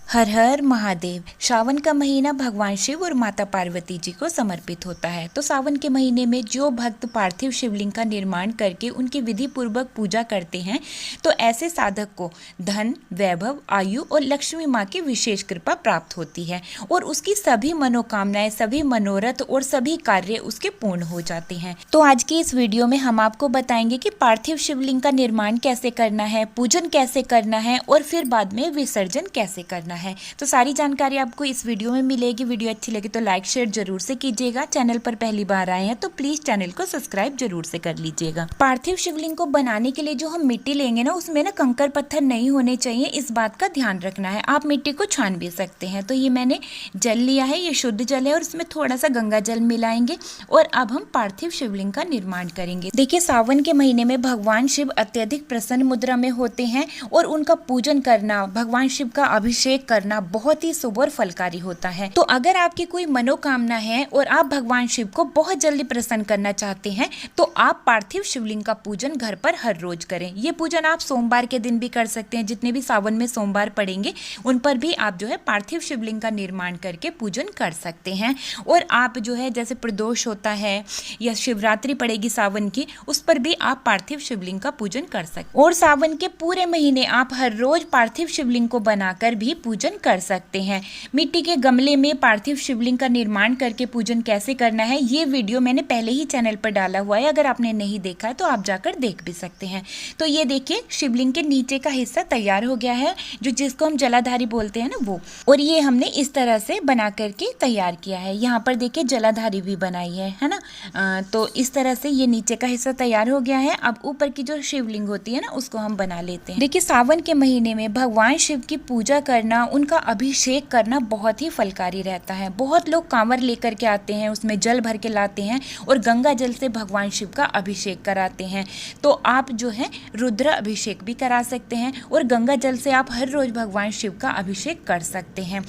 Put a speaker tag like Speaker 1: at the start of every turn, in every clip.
Speaker 1: हर हर महादेव। श्रावण का महीना भगवान शिव और माता पार्वती जी को समर्पित होता है। तो सावन के महीने में जो भक्त पार्थिव शिवलिंग का निर्माण करके उनकी विधि पूर्वक पूजा करते हैं, तो ऐसे साधक को धन, वैभव, आयु और लक्ष्मी माँ की विशेष कृपा प्राप्त होती है और उसकी सभी मनोकामनाएं, सभी मनोरथ और सभी कार्य उसके पूर्ण हो जाते हैं। तो आज की इस वीडियो में हम आपको बताएंगे कि पार्थिव शिवलिंग का निर्माण कैसे करना है, पूजन कैसे करना है और फिर बाद में विसर्जन कैसे करना है। तो सारी जानकारी आपको इस वीडियो में मिलेगी। वीडियो अच्छी लगे तो लाइक शेयर जरूर से कीजिएगा। चैनल पर पहली बार आए हैं तो प्लीज चैनल को सब्सक्राइब जरूर से कर लीजिएगा। पार्थिव शिवलिंग को बनाने के लिए जो हम मिट्टी लेंगे ना, उसमें ना कंकर पत्थर नहीं होने चाहिए, इस बात का ध्यान रखना है। आप मिट्टी को छान भी सकते हैं। तो ये मैंने जल लिया है, ये शुद्ध जल है और इसमें थोड़ा सा गंगा जल मिलाएंगे और अब हम पार्थिव शिवलिंग का निर्माण करेंगे। देखिए, सावन के महीने में भगवान शिव अत्यधिक प्रसन्न मुद्रा में होते हैं और उनका पूजन करना, भगवान शिव का अभिषेक करना बहुत ही शुभ और फलकारी होता है। तो अगर आपकी कोई मनोकामना है और आप भगवान शिव को बहुत जल्दी प्रसन्न करना चाहते हैं, तो आप पार्थिव शिवलिंग का पूजन घर पर हर रोज करें। ये पूजन आप सोमवार के दिन भी कर सकते हैं। जितने भी सावन में सोमवार पड़ेंगे उन पर भी आप जो है पार्थिव शिवलिंग का निर्माण करके पूजन कर सकते हैं। और आप जो है जैसे प्रदोष होता है या शिवरात्रि पड़ेगी सावन की, उस पर भी आप पार्थिव शिवलिंग का पूजन कर सकते हैं। और सावन के पूरे महीने आप हर रोज पार्थिव शिवलिंग को बनाकर भी पूजन कर सकते हैं। मिट्टी के गमले में पार्थिव शिवलिंग का निर्माण करके पूजन कैसे करना है, ये वीडियो मैंने पहले ही चैनल पर डाला हुआ है। अगर आपने नहीं देखा है तो आप जाकर देख भी सकते हैं। तो ये देखिए, शिवलिंग के नीचे का हिस्सा तैयार हो गया है, जो जिसको हम जलाधारी बोलते हैं ना, वो। और ये हमने इस तरह से बना करके तैयार किया है। यहाँ पर देखिए जलाधारी भी बनाई है ना। तो इस तरह से ये नीचे का हिस्सा तैयार हो गया है। अब ऊपर की जो शिवलिंग होती है ना, उसको हम बना लेते हैं। देखिए, सावन के महीने में भगवान शिव की पूजा करना, उनका अभिषेक करना बहुत ही फलकारी रहता है। बहुत लोग कांवर लेकर के आते हैं, उसमें जल भर के लाते हैं और गंगा जल से भगवान शिव का अभिषेक कराते हैं। तो आप जो है रुद्र अभिषेक भी करा सकते हैं और गंगा जल से आप हर रोज भगवान शिव का अभिषेक कर सकते हैं।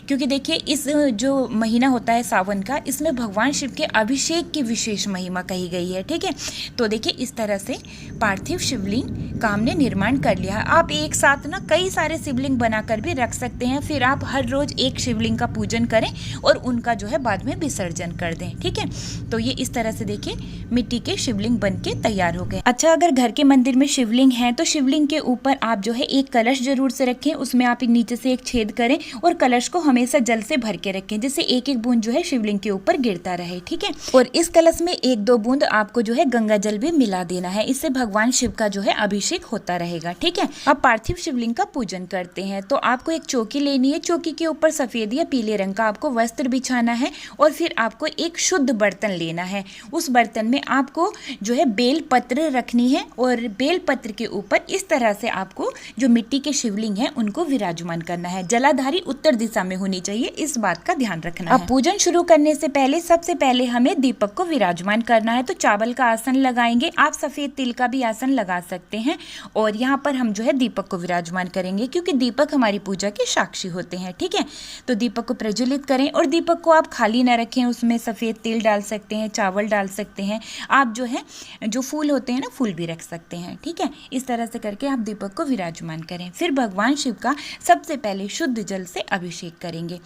Speaker 1: क्योंकि देखिए, इस जो महीना होता है सावन का, इसमें भगवान शिव के अभिषेक की विशेष महिमा कही गई है। ठीक है, तो देखिए इस तरह से पार्थिव शिवलिंग का हमने निर्माण कर लिया। आप एक साथ ना कई सारे शिवलिंग बनाकर भी रख सकते हैं। फिर आप हर रोज एक शिवलिंग का पूजन करें और उनका जो है बाद में विसर्जन कर दें। ठीक है, तो ये इस तरह से देखिए मिट्टी के शिवलिंग बन के तैयार हो गए। अच्छा, अगर घर के मंदिर में शिवलिंग है तो शिवलिंग के ऊपर आप जो है एक कलश जरूर से रखें। उसमें आप नीचे से एक छेद करें और कलश को हमेशा जल से भर के रखें, जिससे एक एक बूंद जो है शिवलिंग के ऊपर गिरता रहे। ठीक है, और इस कलश में एक दो बूंद आपको जो है गंगा जल भी मिला देना है। इससे भगवान शिव का जो है अभिषेक होता रहेगा। ठीक है, अब पार्थिव शिवलिंग का पूजन करते हैं। तो आपको एक चौकी लेनी है। चौकी के ऊपर सफेद या पीले रंग का आपको वस्त्र बिछाना है और फिर आपको एक शुद्ध बर्तन लेना है। उस बर्तन में आपको जो है बेल पत्र रखनी है और बेल पत्र के ऊपर इस तरह से आपको जो मिट्टी के शिवलिंग है उनको विराजमान करना है। जलाधारी उत्तर दिशा में होनी चाहिए, इस बात का ध्यान रखना है। अब पूजन शुरू करने से पहले सबसे पहले हमें दीपक को विराजमान करना है। तो चावल का आसन लगाएंगे, आप सफेद तिल का भी आसन लगा सकते हैं और यहाँ पर हम जो है दीपक को विराजमान करेंगे, क्योंकि दीपक हमारी पूजा के साक्षी होते हैं। ठीक है, तो दीपक को प्रज्वलित करें और दीपक को आप खाली न रखें, उसमें सफेद तिल डाल सकते हैं, चावल डाल सकते हैं। आप जो है जो फूल होते हैं ना, फूल भी रख सकते हैं। ठीक है, इस तरह से करके आप दीपक को विराजमान करें। फिर भगवान शिव का सबसे पहले शुद्ध जल से अभिषेक करेंगे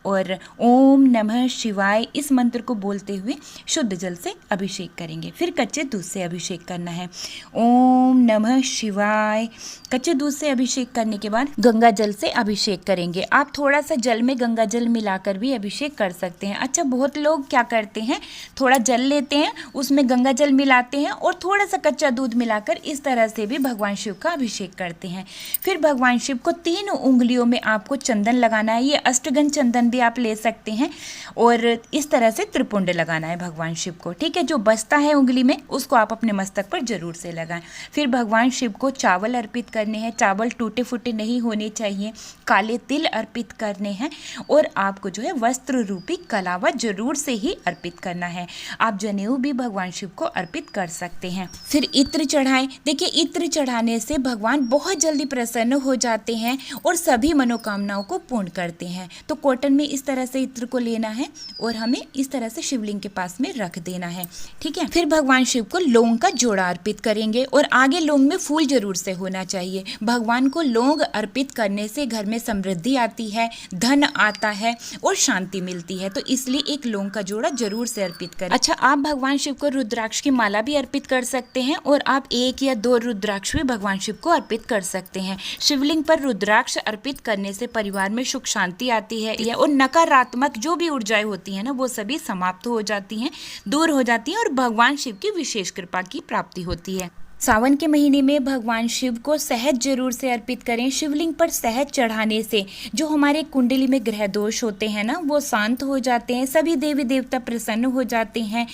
Speaker 1: और ओम नमः शिवाय इस मंत्र को बोलते हुए शुद्ध जल से अभिषेक करेंगे। फिर कच्चे दूध से अभिषेक करना है। ओम नमः शिवाय। कच्चे दूध से अभिषेक करने के बाद गंगा जल से अभिषेक करेंगे। आप थोड़ा सा जल में गंगा जल मिलाकर भी अभिषेक कर सकते हैं। अच्छा, बहुत लोग क्या करते हैं, थोड़ा जल लेते हैं, उसमें गंगा जल मिलाते हैं और थोड़ा सा कच्चा दूध मिलाकर इस तरह से भी भगवान शिव का अभिषेक करते हैं। फिर भगवान शिव को 3 उंगलियों में आपको चंदन लगाना है। ये अष्टगंध चंदन भी आप ले सकते हैं और इस तरह से त्रिपुंड लगाना है भगवान शिव को। ठीक है, जो बचता है उंगली में उसको आप अपने मस्तक पर जरूर से लगाएं। फिर भगवान शिव को चावल अर्पित करने हैं। चावल टूटे फूटे नहीं होने चाहिए। काले तिल अर्पित करने हैं और आपको जो है वस्त्र रूपी कलावा जरूर से ही अर्पित करना है। आप जनेऊ भी भगवान शिव को अर्पित कर सकते हैं। फिर इत्र चढ़ाएं। देखिए, इत्र चढ़ाने से भगवान बहुत जल्दी प्रसन्न हो जाते हैं और सभी मनोकामनाओं को पूर्ण करते हैं। तो कॉटन में हमें इस तरह से इत्र को लेना है और हमें इस तरह से शिवलिंग के पास में रख देना है। ठीक है, फिर भगवान शिव को लौंग का जोड़ा अर्पित करेंगे और आगे लौंग में फूल जरूर से होना चाहिए। भगवान को लौंग अर्पित करने से घर में समृद्धि आती है, धन आता है और शांति मिलती है, तो इसलिए एक लौंग का जोड़ा जरूर से अर्पित करें। अच्छा, आप भगवान शिव को रुद्राक्ष की माला भी अर्पित कर सकते हैं और आप 1 या 2 रुद्राक्ष भी भगवान शिव को अर्पित कर सकते हैं। शिवलिंग पर रुद्राक्ष अर्पित करने से परिवार में सुख शांति आती है और नकारात्मक जो भी ऊर्जाएं होती है ना, वो सभी समाप्त हो जाती हैं, दूर हो जाती हैं और भगवान शिव की विशेष कृपा की प्राप्ति होती है। सावन के महीने में भगवान शिव को शहद जरूर से अर्पित करें। शिवलिंग पर शहद चढ़ाने से जो हमारे कुंडली में ग्रह दोष होते हैं ना, वो शांत हो जाते हैं, सभी देवी देवता प्रसन्न हो जाते हैं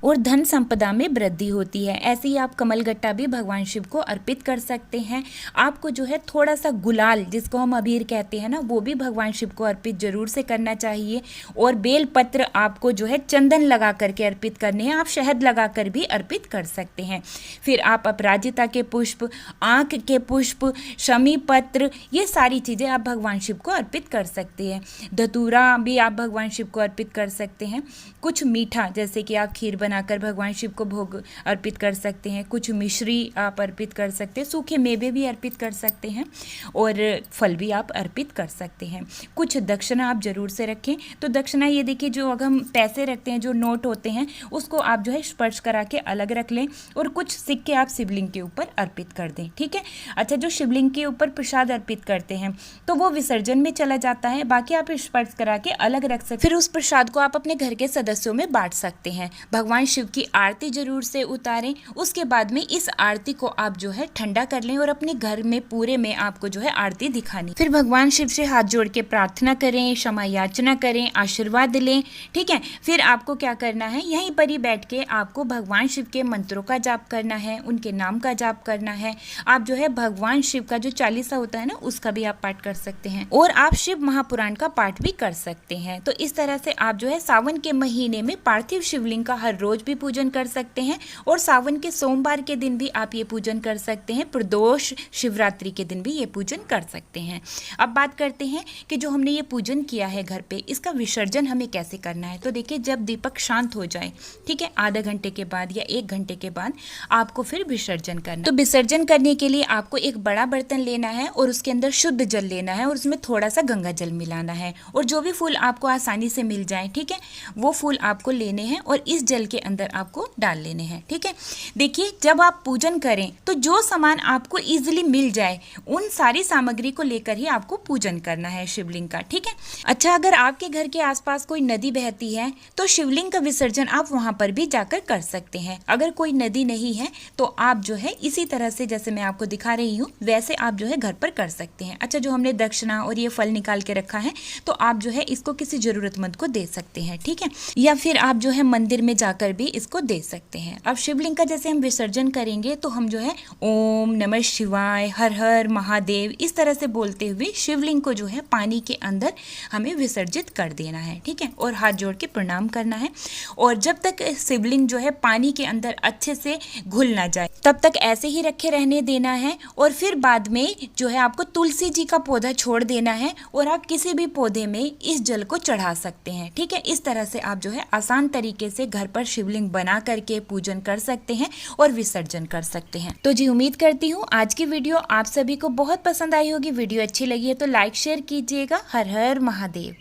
Speaker 1: और धन संपदा में वृद्धि होती है। ऐसे ही आप कमलगट्टा भी भगवान शिव को अर्पित कर सकते हैं। आपको जो है थोड़ा सा गुलाल, जिसको हम अबीर कहते हैं ना, वो भी भगवान शिव को अर्पित जरूर से करना चाहिए। और बेलपत्र आपको जो है चंदन लगा करके अर्पित करने हैं, आप शहद लगा कर भी अर्पित कर सकते हैं। फिर आप अपराजिता के पुष्प, आँख के पुष्प, शमी पत्र, ये सारी चीज़ें आप भगवान शिव को अर्पित कर सकते हैं। धतूरा भी आप भगवान शिव को अर्पित कर सकते हैं। कुछ मीठा, जैसे कि आप खीर बनाकर भगवान शिव को भोग अर्पित कर सकते हैं। कुछ मिश्री आप अर्पित कर सकते हैं। सूखे मेवे भी अर्पित कर सकते हैं और फल भी आप अर्पित कर सकते हैं। कुछ दक्षिणा आप जरूर से रखें। तो दक्षिणा ये देखिए, जो अगर हम पैसे रखते हैं, जो नोट होते हैं, उसको आप जो है स्पर्श करा के अलग रख लें और कुछ सिक्के आप शिवलिंग के ऊपर अर्पित कर दें। ठीक है। अच्छा, जो शिवलिंग के ऊपर प्रसाद अर्पित करते हैं तो वो विसर्जन में चला जाता है, बाकी आप स्पर्श करा के अलग रख सकते हैं। फिर उस प्रसाद को आप अपने घर के सदस्यों में बांट सकते हैं। भगवान शिव की आरती जरूर से उतारें। उसके बाद में इस आरती को आप जो है ठंडा कर लें और अपने घर में पूरे में आपको जो है आरती दिखानी। फिर भगवान शिव से हाथ जोड़ के प्रार्थना करें, क्षमा याचना करें, आशीर्वाद लें। ठीक है। फिर आपको क्या करना है, यहीं पर ही बैठ के आपको भगवान शिव के मंत्रों का जाप करना है, उनके नाम का जाप करना है। आप जो है भगवान शिव का जो 40 होता है ना, उसका भी आप पाठ कर सकते हैं और आप शिव महापुराण का पाठ भी कर सकते हैं। तो इस तरह से आप जो है सावन के महीने में पार्थिव शिवलिंग का हर रोज भी पूजन कर सकते हैं और सावन के सोमवार के दिन भी आप ये पूजन कर सकते हैं। प्रदोष शिवरात्रि के दिन भी ये पूजन कर सकते हैं। अब बात करते हैं कि जो हमने ये पूजन किया है घर पे, इसका विसर्जन हमें कैसे करना है। तो देखिए, जब दीपक शांत हो जाए, ठीक है, आधा घंटे के बाद या 1 घंटे के बाद आपको फिर विसर्जन करना। तो विसर्जन करने के लिए आपको एक बड़ा बर्तन लेना है और उसके अंदर शुद्ध जल लेना है और उसमें थोड़ा सा गंगा जल मिलाना है और जो भी फूल आपको आसानी से मिल जाए, ठीक है, वो फूल आपको लेने हैं और इस जल के अंदर आपको डाल लेने हैं। ठीक है। देखिए, जब आप पूजन करें तो जो सामान आपको इजीली मिल जाए, उन सारी सामग्री को लेकर ही आपको पूजन करना है शिवलिंग का। ठीक है। अच्छा, अगर आपके घर के आसपास कोई नदी बहती है तो शिवलिंग का विसर्जन आप वहां पर भी जाकर कर सकते हैं। अगर कोई नदी नहीं है तो आप जो है इसी तरह से, जैसे मैं आपको दिखा रही हूँ, वैसे आप जो है घर पर कर सकते हैं। अच्छा, जो हमने दक्षिणा और ये फल निकाल के रखा है, तो आप जो है इसको किसी जरूरतमंद को दे सकते हैं। ठीक है। या फिर आप जो है मंदिर में जाकर भी इसको दे सकते हैं। अब शिवलिंग का जैसे हम विसर्जन करेंगे तो हम जो है ओम नमः शिवाय, हर हर महादेव, इस तरह से बोलते हुए शिवलिंग को जो है पानी के अंदर हमें विसर्जित कर देना है। ठीक है। और हाथ जोड़ के प्रणाम करना है और जब तक शिवलिंग जो है पानी के अंदर अच्छे से घुल ना जाए, तब तक ऐसे ही रखे रहने देना है। और फिर बाद में जो है आपको तुलसी जी का पौधा छोड़ देना है और आप किसी भी पौधे में इस जल को चढ़ा सकते हैं। ठीक है। इस तरह से आप जो है आसान तरीके से घर पर शिवलिंग बना करके पूजन कर सकते हैं और विसर्जन कर सकते हैं। तो जी, उम्मीद करती हूँ आज की वीडियो आप सभी को बहुत पसंद आई होगी। वीडियो अच्छी लगी है तो लाइक शेयर कीजिएगा। हर हर महादेव।